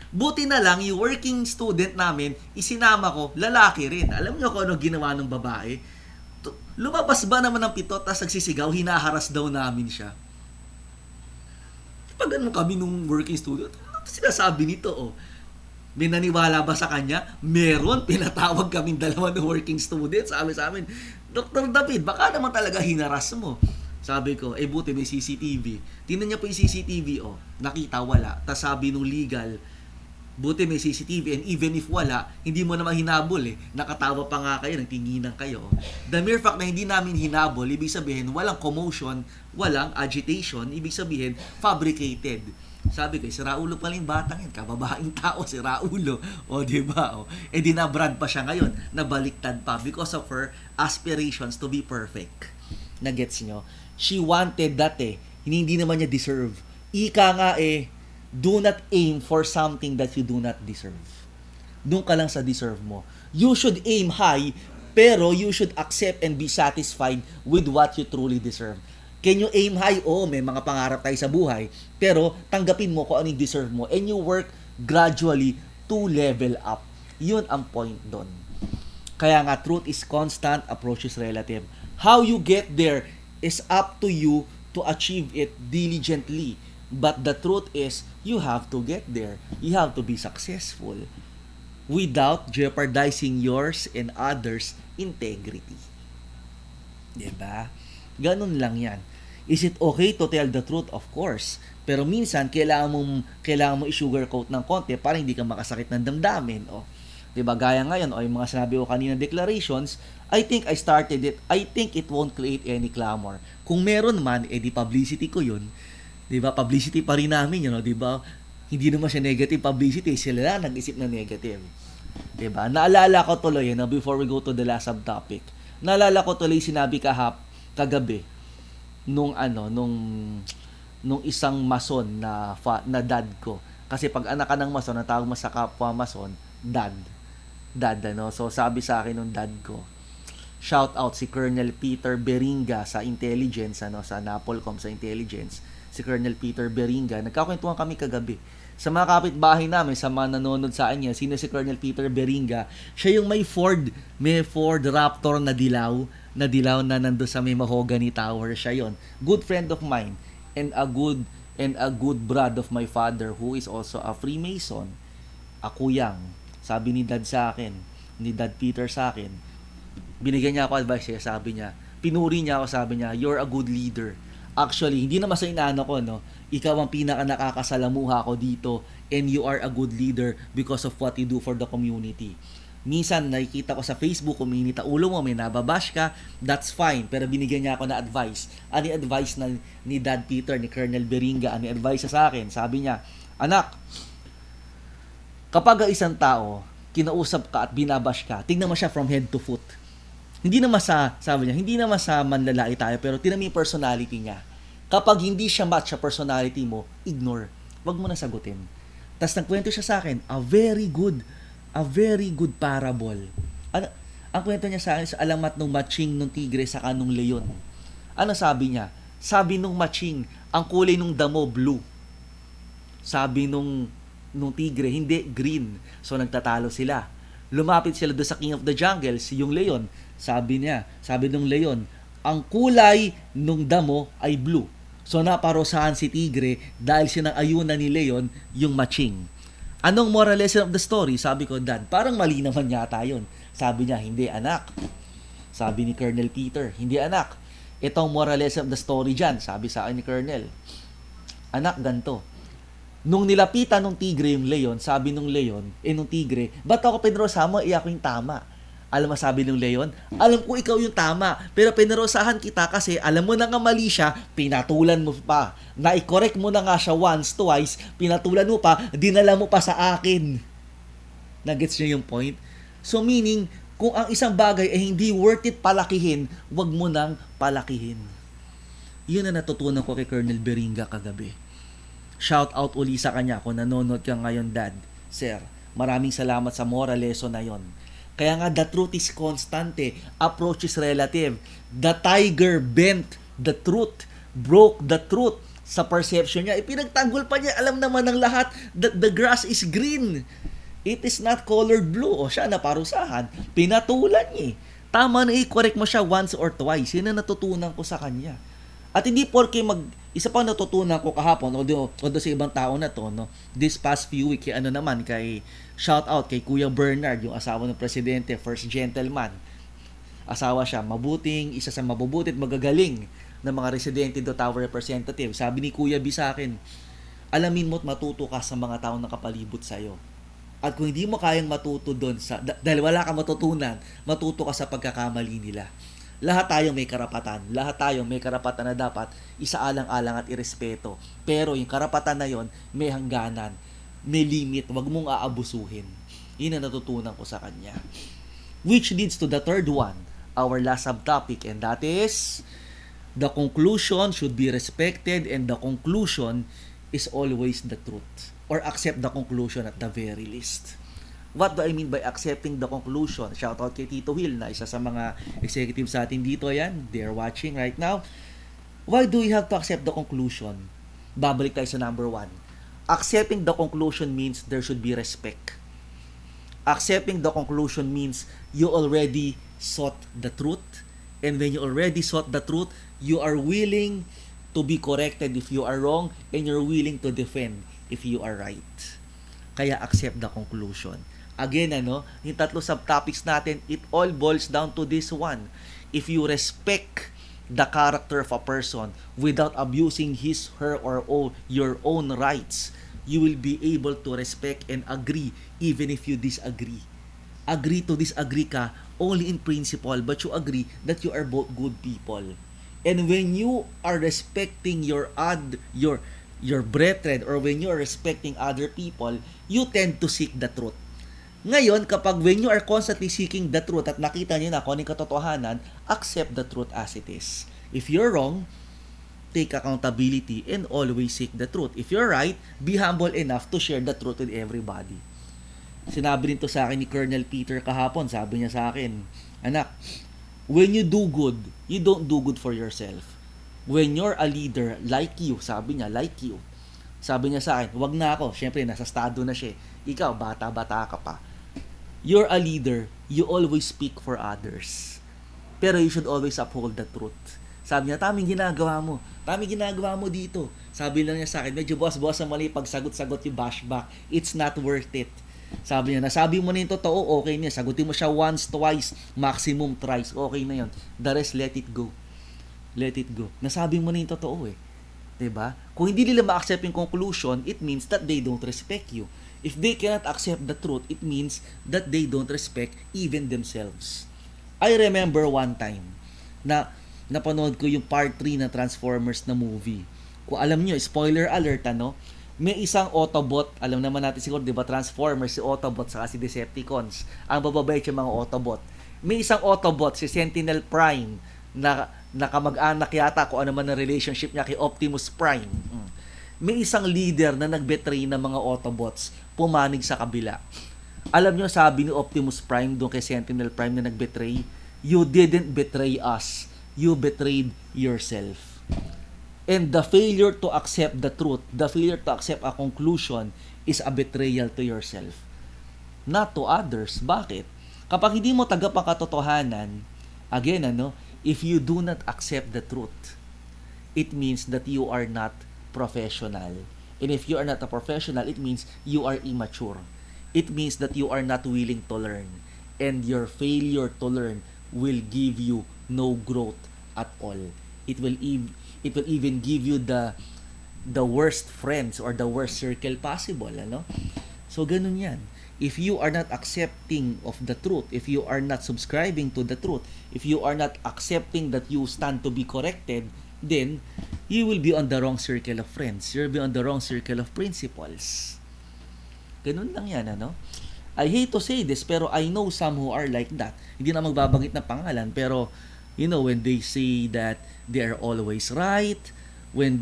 Buti na lang, yung working student namin, isinama ko, lalaki rin. Alam niyo kung ano ginawa ng babae? Lumabas ba naman ng pito, tapos nagsisigaw, hinaharas daw namin siya. Pag ano kami nung working student, ano sinasabi nito, oh? May naniwala ba sa kanya? Meron, pinatawag kaming dalawa ng working students. Sabi sa amin, Dr. David, baka naman talaga hinaras mo. Sabi ko, buti may CCTV. Tingnan niya po yung CCTV, nakita, wala. Tapos sabi nung legal, buti may CCTV and even if wala, hindi mo naman hinabol Nakatawa pa nga kayo, nagtinginan kayo. The mere fact na hindi namin hinabol, ibig sabihin, walang commotion, walang agitation, ibig sabihin, fabricated. Sabi ko, si Raulo pala yung batang yan, kababaeng tao, si Raulo. Diba? Dinabrand pa siya ngayon, nabaliktad pa because of her aspirations to be perfect. Nagets nyo? She wanted that hindi naman niya deserve. Ika nga do not aim for something that you do not deserve. Doon ka lang sa deserve mo. You should aim high, pero you should accept and be satisfied with what you truly deserve. Can you aim high? May mga pangarap tayo sa buhay, pero tanggapin mo kung anong deserve mo and you work gradually to level up. Yun ang point doon. Kaya nga, truth is constant, approach is relative. How you get there is up to you to achieve it diligently. But the truth is, you have to get there. You have to be successful without jeopardizing yours and others' integrity. Diba? Ganun lang yan. Is it okay to tell the truth? Of course. Pero minsan, kailangan mo i-sugarcoat ng konti para hindi ka makasakit ng damdamin. Diba? Gaya ngayon, yung mga sinabi ko kanina declarations, I think I started it. I think it won't create any clamor. Kung meron man, di publicity ko yun. Diba? Publicity pa rin namin yun. Diba? Hindi naman siya negative publicity. Sila lang nag-isip na negative. Diba? Naalala ko tuloy, before we go to the last subtopic. Naalala ko tuloy sinabi kagabi nung isang mason na dad ko. Kasi pag anak ka ng mason, natawag mo sa kapwa mason, dad. So sabi sa akin nung dad ko, shout out si Colonel Peter Beringa sa intelligence, sa Napolcom sa intelligence. Si Colonel Peter Beringa, nagkakwentuhan kami kagabi. Sa mga kapitbahay namin, sa mga nanonood sa kanya, sino si Colonel Peter Beringa? Siya yung may Ford Raptor na dilaw na nando sa may Mahogany Tower. Siya yon. Good friend of mine and a good brad of my father who is also a Freemason. Akuyang. Sabi ni Dad sa akin, ni Dad Peter sa akin, binigyan niya ako advice, sabi niya, pinuri niya ako, sabi niya, you're a good leader. Actually, hindi naman sa inaano ko, ikaw ang pinaka nakakasalamuha ko dito and you are a good leader because of what you do for the community. Minsan, nakikita ko sa Facebook, kuminita ulo mo, may nababash ka, that's fine. Pero binigyan niya ako na advice. Ano yung advice ni Dad Peter, ni Colonel Beringa, ano yung advice sa akin? Sabi niya, anak, kapag isang tao, kinausap ka at binabash ka, tingnan mo siya from head to foot. Hindi naman sabi niya, hindi naman sa manlalait tayo, pero tingnan mo yung personality niya. Kapag hindi siya match sa personality mo, ignore. Wag mo na sagutin. Tapos nagkwento siya sa akin, a very good parable. Ang kwento niya sa akin, sa alamat ng matching ng tigre sa kanong leon. Ano sabi niya? Sabi nung matching, ang kulay nung damo, blue. Sabi nung tigre, hindi, green. So nagtatalo sila. Lumapit sila doon sa King of the Jungle, yung leon. Sabi nung leon, Ang kulay nung damo ay blue. So naparosahan si Tigre dahil sinang-ayunan ni Leon yung matching. Anong moral lesson of the story? Sabi ko, Dad, parang mali naman yata yun. Sabi niya, hindi anak. Sabi ni Colonel Peter, hindi anak. Itong moral lesson of the story dyan, sabi sa akin ni Colonel, anak, ganto. Nung nilapitan nung tigre yung leon, sabi nung leon, nung tigre, ba't ako pinrosahan mo, ako yung tama. Alam mo sabi nung leon, alam ko ikaw yung tama, pero pinrosahan kita kasi alam mo na nga mali siya, pinatulan mo pa. Na-correct mo na nga siya once, twice, pinatulan mo pa, dinala mo pa sa akin. Nagets niyo yung point? So meaning, kung ang isang bagay ay hindi worth it palakihin, wag mo nang palakihin. Yun ang natutunan ko kay Colonel Beringa kagabi. Shout out uli sa kanya kung nanonood ka ngayon, Dad. Sir, maraming salamat sa moral lesson na yon. Kaya nga, the truth is constant eh. Approach is relative. The tiger bent the truth, broke the truth sa perception niya. Ipinagtanggol pa niya, alam naman ng lahat that the grass is green. It is not colored blue. O siya, naparusahan. Pinatulan niya eh. Tama na i-correct mo siya once or twice. Yun ang natutunan ko sa kanya. At hindi porke isa pa natutunan ko kahapon o sa ibang tao na to, no, this past few week, kay shout out kay Kuya Bernard, yung asawa ng presidente, first gentleman. Asawa siya, isa sa mabubuti at magagaling na mga residente do Tower representative. Sabi ni Kuya B sa akin, alamin mo at matuto ka sa mga taong nakapalibot sa'yo. At kung hindi mo kayang matuto doon, dahil wala kang matutunan, matuto ka sa pagkakamali nila. Lahat tayo may karapatan. Lahat tayo may karapatan na dapat isaalang-alang at irespeto. Pero yung karapatan na yon may hangganan, may limit. Huwag mong aabusuhin. Yun ang natutunan ko sa kanya. Which leads to the third one, our last subtopic, and that is, the conclusion should be respected and the conclusion is always the truth. Or accept the conclusion at the very least. What do I mean by accepting the conclusion? Shout out kay Tito Will na isa sa mga executives sa atin dito yan. They're watching right now. Why do we have to accept the conclusion? Babalik tayo sa number 1. Accepting the conclusion means there should be respect. Accepting the conclusion means you already sought the truth. And when you already sought the truth, you are willing to be corrected if you are wrong and you're willing to defend if you are right. Kaya accept the conclusion. Again, yung tatlo subtopics natin, it all boils down to this one. If you respect the character of a person without abusing his, her, or your own rights, you will be able to respect and agree even if you disagree. Agree to disagree ka only in principle, but you agree that you are both good people. And when you are respecting your brethren, or when you are respecting other people, you tend to seek the truth. Ngayon, kapag when you are constantly seeking the truth at nakita niyo na kung anong katotohanan, accept the truth as it is. If you're wrong, take accountability and always seek the truth. If you're right, be humble enough to share the truth with everybody. Sinabi rin to sa akin ni Colonel Peter kahapon, sabi niya sa akin, anak, when you do good, you don't do good for yourself. When you're a leader like you, sabi niya, like you, sabi niya sa akin, wag na ako, syempre nasa estado na siya, ikaw, bata-bata ka pa. You're a leader, you always speak for others. Pero you should always uphold the truth. Sabi niya, taming ginagawa mo dito. Sabi lang niya sa akin, medyo boss ang mali pagsagot-sagot yung bashback. It's not worth it. Sabi niya, nasabi mo na yung totoo, okay niya. Sagutin mo siya once, twice, maximum thrice, okay na yun. The rest, let it go. Let it go. Nasabi mo na yung totoo eh. 'Di ba? Kung hindi nila ma-accept yung conclusion, it means that they don't respect you. If they cannot accept the truth, it means that they don't respect even themselves. I remember one time na napanood ko yung part 3 ng Transformers na movie. Kung alam niyo, spoiler alert, may isang Autobot, alam naman natin siguro, 'di ba, Transformers, si Autobot saka si Decepticons. Ang bababait yung mga Autobot. May isang Autobot, si Sentinel Prime, na kamag-anak yata kung ano man ang relationship niya kay Optimus Prime. May isang leader na nag-betray ng mga Autobots, pumanig sa kabila. Alam niyo, sabi ni Optimus Prime doon kay Sentinel Prime na nag-betray, you didn't betray us, you betrayed yourself. And the failure to accept the truth, the failure to accept a conclusion is a betrayal to yourself. Not to others. Bakit? Kapag hindi mo tagap ang katotohanan, again, If you do not accept the truth, it means that you are not professional. And if you are not a professional, it means you are immature. It means that you are not willing to learn. And your failure to learn will give you no growth at all. It will even give you the worst friends or the worst circle possible, ano? So ganun 'yan. If you are not accepting of the truth, if you are not subscribing to the truth, if you are not accepting that you stand to be corrected, then you will be on the wrong circle of friends. You'll be on the wrong circle of principles. Ganun lang yan, ano? I hate to say this, pero I know some who are like that. Hindi na magbabanggit ng pangalan, pero, when they say that they are always right, when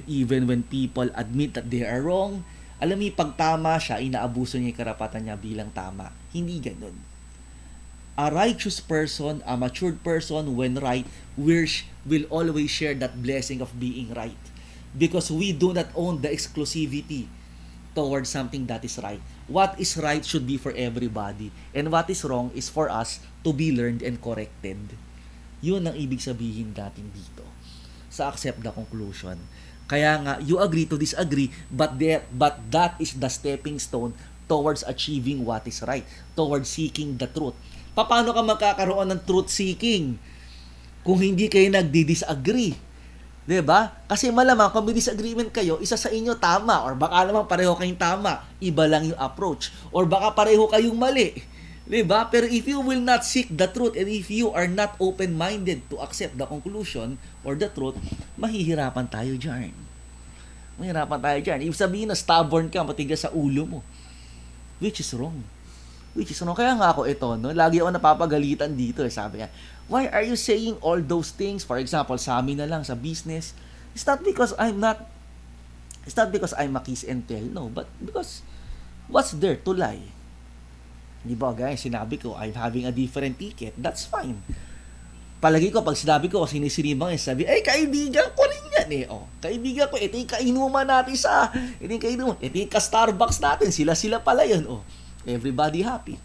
even when people admit that they are wrong, alam mo, pag tama siya, inaabuso niya yung karapatan niya bilang tama. Hindi ganun. A righteous person, a matured person, when right, will always share that blessing of being right. Because we do not own the exclusivity towards something that is right. What is right should be for everybody. And what is wrong is for us to be learned and corrected. Yun ang ibig sabihin natin dito sa accept the conclusion. Kaya nga, you agree to disagree, but that is the stepping stone towards achieving what is right, towards seeking the truth. Paano ka magkakaroon ng truth seeking kung hindi kayo nagdi-disagree? 'Di ba? Kasi malamang kung may disagreement kayo, isa sa inyo tama, or baka naman pareho kayong tama, iba lang yung approach, or baka pareho kayong mali. 'Di ba? Pero if you will not seek the truth, and if you are not open-minded to accept the conclusion or the truth, mahihirapan tayo diyan. Ibig sabihin na stubborn ka, matigas sa ulo mo. Which is wrong. Kaya nga ako ito, no? Lagi ako napapagalitan dito. Sabi niya, why are you saying all those things? For example, sa amin na lang, sa business. It's not because I'm a kiss and tell. No, but because what's there to lie? Di ba, guys? Sinabi ko, I'm having a different ticket. That's fine. Palagi ko, pag sinabi ko, sinisiribang sabi, kaibigan ko rin yan eh. Kaibigan ko, ito yung kainuman natin ito yung ka-Starbucks natin. Sila pala yun. Everybody happy.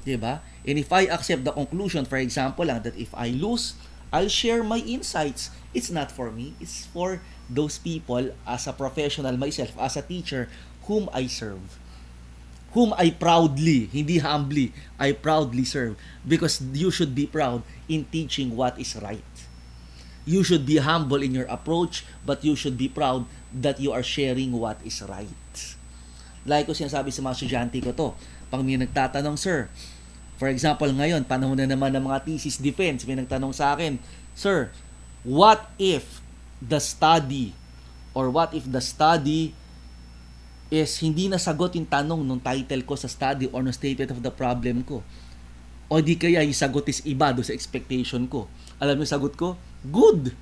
Diba? And if I accept the conclusion, for example lang, that if I lose, I'll share my insights. It's not for me. It's for those people as a professional myself, as a teacher, whom I serve. Whom I proudly, hindi humbly, I proudly serve. Because you should be proud in teaching what is right. You should be humble in your approach, but you should be proud that you are sharing what is right. Like ko sinasabi sa mga estudyante ko to, pag may nagtatanong, sir, for example ngayon, panahon na naman ng mga thesis defense, may nagtanong sa akin, sir, what if the study is hindi nasagot yung tanong nung title ko sa study or no statement of the problem ko? O di kaya yung sagot is iba do sa expectation ko? Alam mo yung sagot ko? Good!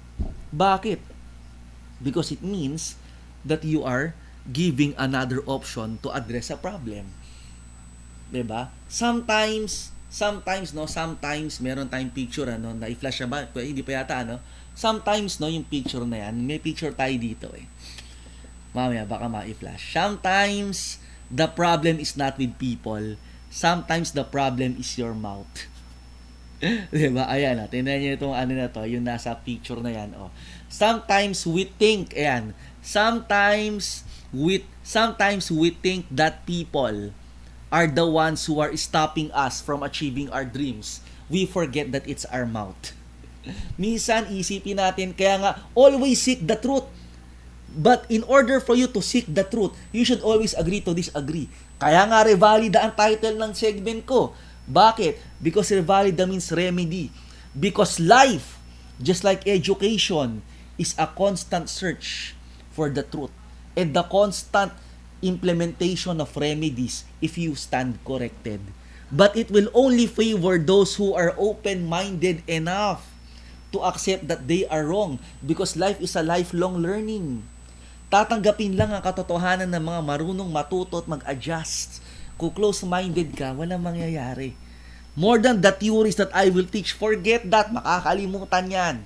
Bakit? Because it means that you are giving another option to address a problem. 'Di ba? Sometimes meron tayong picture na i-flash ba? Hindi pa yata Sometimes yung picture na yan, may picture tayo dito eh. Mamaya baka ma-i-flash. Sometimes the problem is not with people. Sometimes the problem is your mouth. 'Di ba? Ayan, tingnan niyo itong na to, yung nasa picture na yan, Sometimes we think that people are the ones who are stopping us from achieving our dreams. We forget that it's our mouth. Minsan, isipin natin, kaya nga, always seek the truth. But in order for you to seek the truth, you should always agree to disagree. Kaya nga, revalida ang title ng segment ko. Bakit? Because revalida means remedy. Because life, just like education, is a constant search for the truth. And the constant implementation of remedies if you stand corrected. But it will only favor those who are open-minded enough to accept that they are wrong, because life is a lifelong learning. Tatanggapin lang ang katotohanan ng mga marunong matuto at mag-adjust. Kung close-minded ka, walang mangyayari. More than the theories that I will teach, forget that, makakalimutan yan.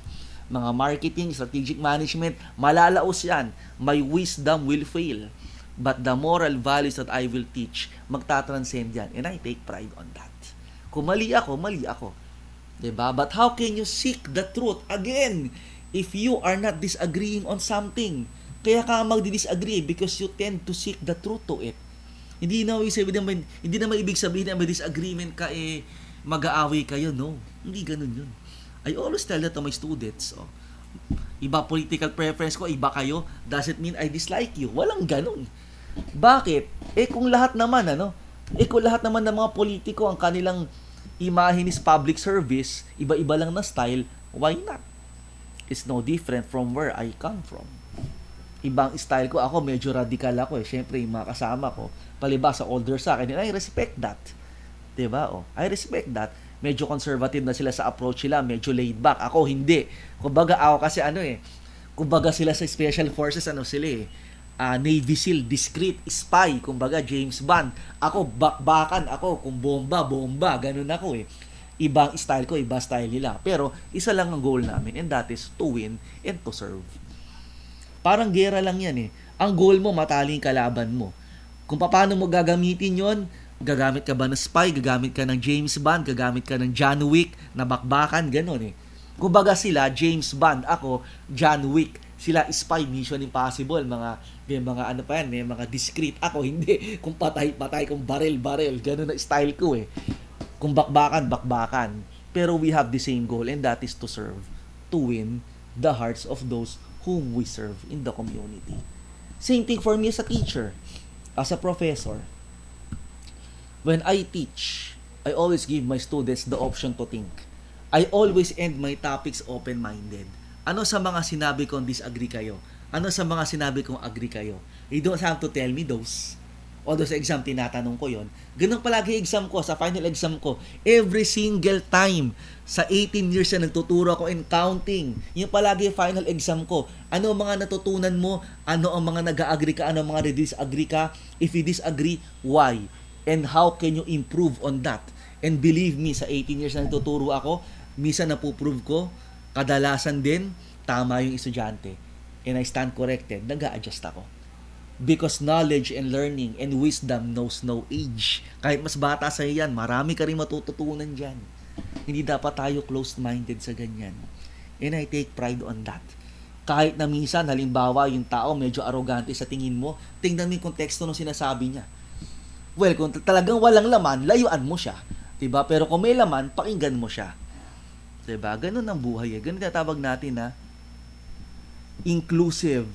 Mga marketing, strategic management, malalaos yan. My wisdom will fail. But the moral values that I will teach, magtatranscend yan. And I take pride on that. Kung mali ako, mali ako. 'Diba? But how can you seek the truth again if you are not disagreeing on something? Kaya ka magdi-disagree because you tend to seek the truth to it. Hindi naman ibig sabihin na may disagreement ka mag-aaway kayo, no. Hindi ganoon 'yun. I always tell that to my students, iba political preference ko, iba kayo, doesn't mean I dislike you. Walang ganun. Bakit? Kung lahat naman ng mga politiko ang kanilang imahe is public service, iba-iba lang na style, why not? It's no different from where I come from. Ibang style ko, ako medyo radical ako Syempre, yung mga kasama ko, palibasa older sa akin, and I respect that. 'Di ba? I respect that. Medyo conservative na sila sa approach nila, medyo laid back. Ako hindi. Kumbaga ako kasi kumbaga sila sa special forces sila Navy SEAL, discreet, spy, kumbaga James Bond. Ako bakbakan, ako kung bomba, ganun ako Ibang style ko, iba style nila. Pero isa lang ang goal namin, and that is to win and to serve. Parang gera lang yan Ang goal mo, mataling kalaban mo. Kung paano mo gagamitin yon, gagamit ka ba ng spy, gagamit ka ng James Bond, gagamit ka ng John Wick, na bakbakan, gano'n Kumbaga sila, James Bond, ako, John Wick. Sila spy, Mission Impossible, may mga discreet. Ako hindi, kung patay, kung baril, gano'n na style ko Kung bakbakan. Pero we have the same goal, and that is to serve, to win the hearts of those whom we serve in the community. Same thing for me as a teacher, as a professor. When I teach, I always give my students the option to think. I always end my topics open-minded. Ano sa mga sinabi kong disagree kayo? Ano sa mga sinabi kong agree kayo? You don't have to tell me those. Although sa exam, tinatanong ko yon. Ganun palagi exam ko, sa final exam ko. Every single time, sa 18 years na nagtuturo ako in counting, yung palagi final exam ko. Ano ang mga natutunan mo? Ano ang mga nag-agree ka? Ano ang mga disagree ka? If you disagree, why? And how can you improve on that? And believe me, sa 18 years na nagtuturo ako, minsan napuprove ko, kadalasan din, tama yung estudyante. And I stand corrected, nag-a-adjust ako. Because knowledge and learning and wisdom knows no age. Kahit mas bata sa yan, marami ka rin matututunan dyan. Hindi dapat tayo closed-minded sa ganyan. And I take pride on that. Kahit na minsan, halimbawa, yung tao medyo arrogante sa tingin mo, tingnan mo yung konteksto ng sinasabi niya. Well, kung talagang walang laman, layuan mo siya. 'Diba? Pero kung may laman, pakinggan mo siya. 'Diba? Ganun ang buhay Ganun tinatawag natin na inclusive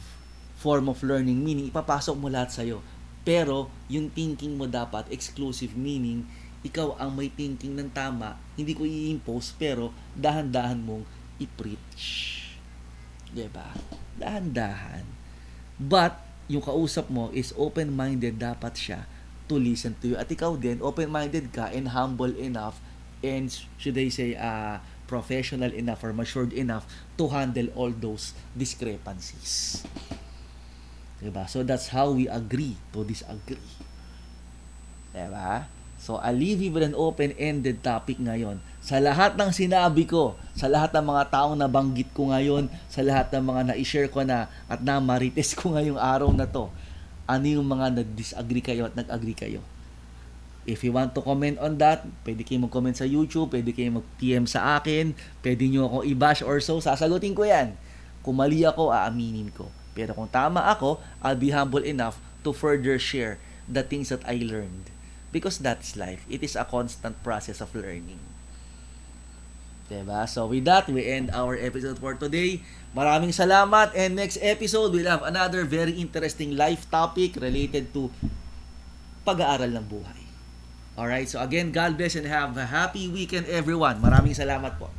form of learning, meaning ipapasok mo lahat sa'yo. Pero yung thinking mo dapat exclusive, meaning ikaw ang may thinking ng tama, hindi ko i-impose, pero dahan-dahan mong i-preach. 'Diba? Dahan-dahan. But yung kausap mo is open-minded dapat siya to listen to you. At ikaw din, open-minded ka and humble enough and, should I say, professional enough or matured enough to handle all those discrepancies. Diba? So, that's how we agree to disagree. Diba? So, I'll leave you with an open-ended topic ngayon. Sa lahat ng sinabi ko, sa lahat ng mga taong nabanggit ko ngayon, sa lahat ng mga na-share ko na at na-marites ko ngayong araw na to, ano yung mga nag-disagree kayo at nag-agree kayo? If you want to comment on that, pwede kayo mag-comment sa YouTube, pwede kayo mag-PM sa akin, pwede nyo ako i-bash or so, sasagutin ko yan. Kung mali ako, aaminin ko. Pero kung tama ako, I'll be humble enough to further share the things that I learned. Because that's life. It is a constant process of learning. Diba? So with that, we end our episode for today. Maraming salamat, and next episode we'll have another very interesting life topic related to pag-aaral ng buhay. Alright, so again, God bless and have a happy weekend everyone. Maraming salamat po.